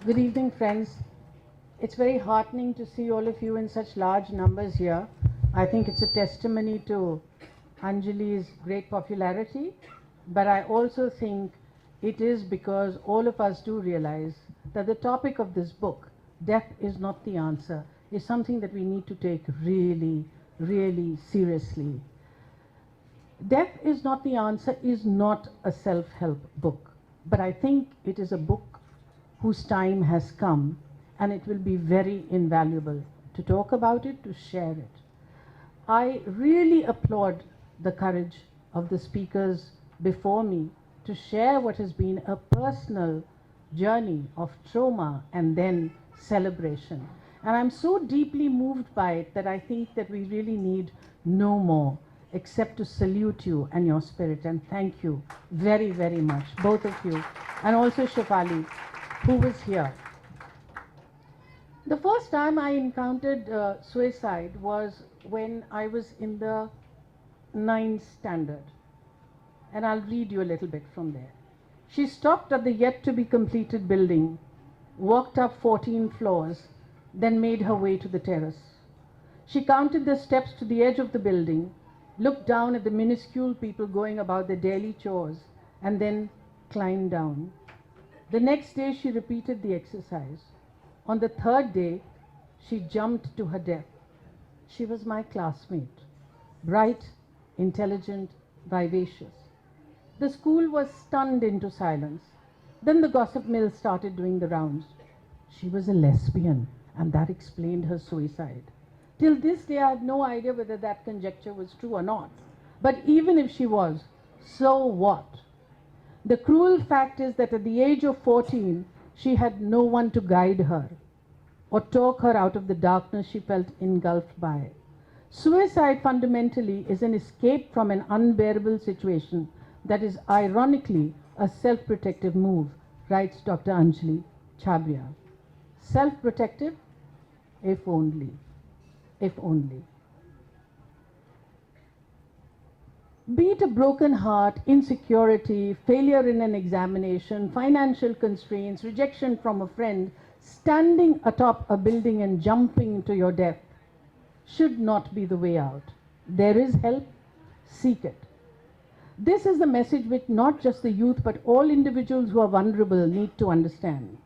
Good evening, friends. It's very heartening to see all of you in such large numbers here. I think it's a testimony to Anjali's great popularity, but I also think it is because all of us do realize that the topic of this book, Death is Not the Answer, is something that we need to take really, really seriously. Death is Not the Answer is not a self-help book, but I think it is a book whose time has come, and it will be very invaluable to talk about it, to share it. I really applaud the courage of the speakers before me to share what has been a personal journey of trauma and then celebration. And I'm so deeply moved by it that I think that we really need no more except to salute you and your spirit, and thank you very, very much, both of you, and also Shefali, who was here. The first time I encountered suicide was when I was in the 9th standard. And I'll read you a little bit from there. She stopped at the yet to be completed building, walked up 14 floors, then made her way to the terrace. She counted the steps to the edge of the building, looked down at the minuscule people going about their daily chores, and then climbed down. The next day she repeated the exercise. On the third day, she jumped to her death. She was my classmate, bright, intelligent, vivacious. The school was stunned into silence. Then the gossip mill started doing the rounds. She was a lesbian, and that explained her suicide. Till this day, I have no idea whether that conjecture was true or not. But even if she was, so what? The cruel fact is that at the age of 14, she had no one to guide her or talk her out of the darkness she felt engulfed by. Suicide fundamentally is an escape from an unbearable situation that is ironically a self-protective move, writes Dr. Anjali Chhabria. Self-protective? If only. If only. Be it a broken heart, insecurity, failure in an examination, financial constraints, rejection from a friend, standing atop a building and jumping to your death should not be the way out. There is help, seek it. This is the message which not just the youth but all individuals who are vulnerable need to understand.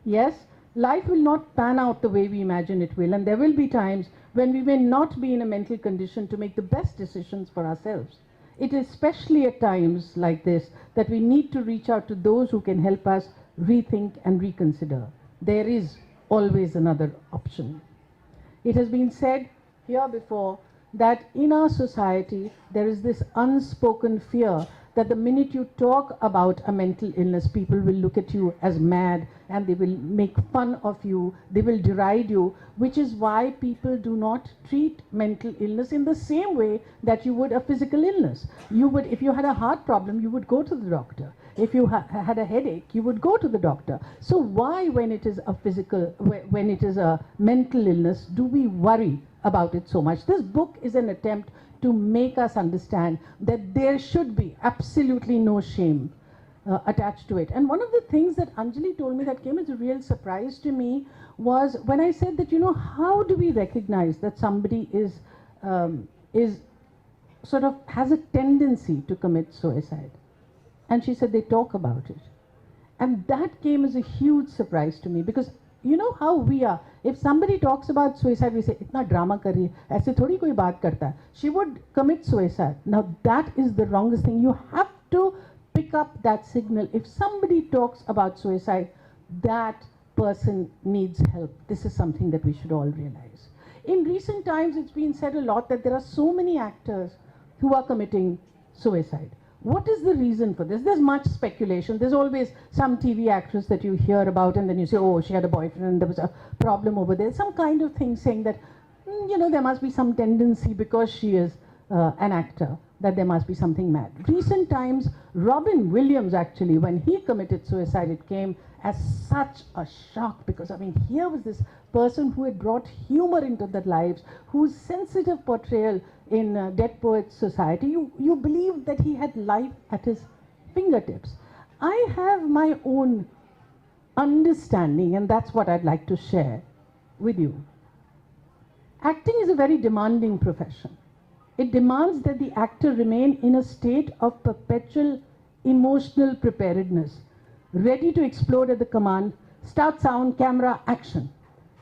Yes, life will not pan out the way we imagine it will, and there will be times when we may not be in a mental condition to make the best decisions for ourselves. It is especially at times like this that we need to reach out to those who can help us rethink and reconsider. There is always another option. It has been said here before that in our society there is this unspoken fear that the minute you talk about a mental illness, people will look at you as mad and they will make fun of you, they will deride you, which is why people do not treat mental illness in the same way that you would a physical illness. You would, if you had a heart problem, you would go to the doctor. If you had a headache, you would go to the doctor. So why, when it is a physical, when it is a mental illness, do we worry about it so much? This book is an attempt to make us understand that there should be absolutely no shame attached to it. And one of the things that Anjali told me that came as a real surprise to me was when I said that, you know, how do we recognize that somebody is sort of has a tendency to commit suicide? And she said they talk about it. And that came as a huge surprise to me, because you know how we are. If somebody talks about suicide, we say, "Itna drama kar rahi hai, aise thodi koi baat karta hai." She would commit suicide. Now that is the wrongest thing. You have to pick up that signal. If somebody talks about suicide, that person needs help. This is something that we should all realize. In recent times, it's been said a lot that there are so many actors who are committing suicide. What is the reason for this? There's much speculation. There's always some TV actress that you hear about and then you say, oh, she had a boyfriend and there was a problem over there. Some kind of thing saying that, you know, there must be some tendency because she is an actor, that there must be something mad. Recent times, Robin Williams actually, when he committed suicide, it came as such a shock, because I mean, here was this person who had brought humor into their lives, whose sensitive portrayal in Dead Poets Society, you believe that he had life at his fingertips. I have my own understanding, and that's what I'd like to share with you. Acting is a very demanding profession. It demands that the actor remain in a state of perpetual emotional preparedness, ready to explode at the command, start sound, camera, action.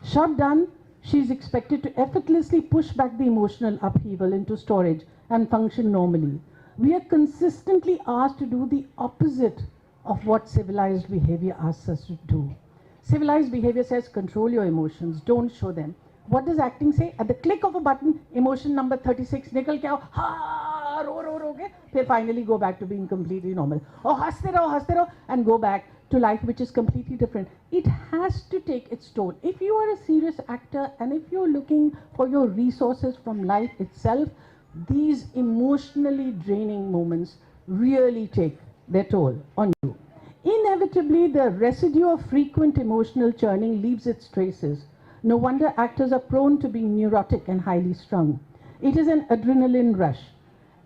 Shot done, she is expected to effortlessly push back the emotional upheaval into storage and function normally. We are consistently asked to do the opposite of what civilized behavior asks us to do. Civilized behavior says control your emotions, don't show them. What does acting say? At the click of a button, emotion number 36, nikal ke aao, ha, ro ke, फिर finally go back to being completely normal. Oh, हंसते रहो, and go back to life which is completely different. It has to take its toll. If you are a serious actor and if you're looking for your resources from life itself, these emotionally draining moments really take their toll on you. Inevitably, the residue of frequent emotional churning leaves its traces. No wonder actors are prone to being neurotic and highly strung. It is an adrenaline rush.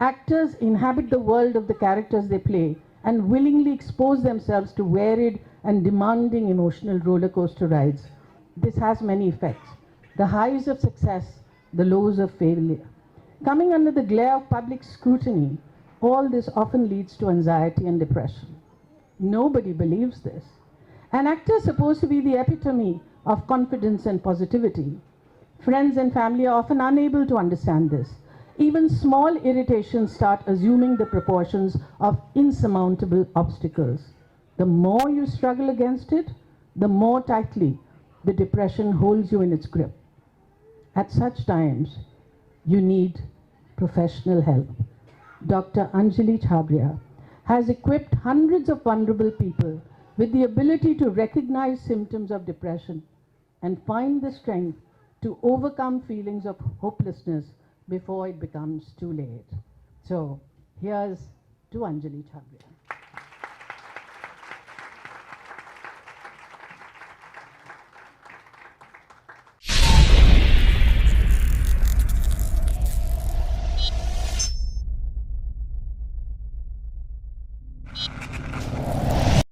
Actors inhabit the world of the characters they play and willingly expose themselves to varied and demanding emotional roller coaster rides. This has many effects. The highs of success, the lows of failure. Coming under the glare of public scrutiny, all this often leads to anxiety and depression. Nobody believes this. An actor is supposed to be the epitome of confidence and positivity. Friends and family are often unable to understand this. Even small irritations start assuming the proportions of insurmountable obstacles. The more you struggle against it, the more tightly the depression holds you in its grip. At such times, you need professional help. Dr. Anjali Chhabria has equipped hundreds of vulnerable people with the ability to recognize symptoms of depression and find the strength to overcome feelings of hopelessness before it becomes too late. So, here's to Anjali Chhabria.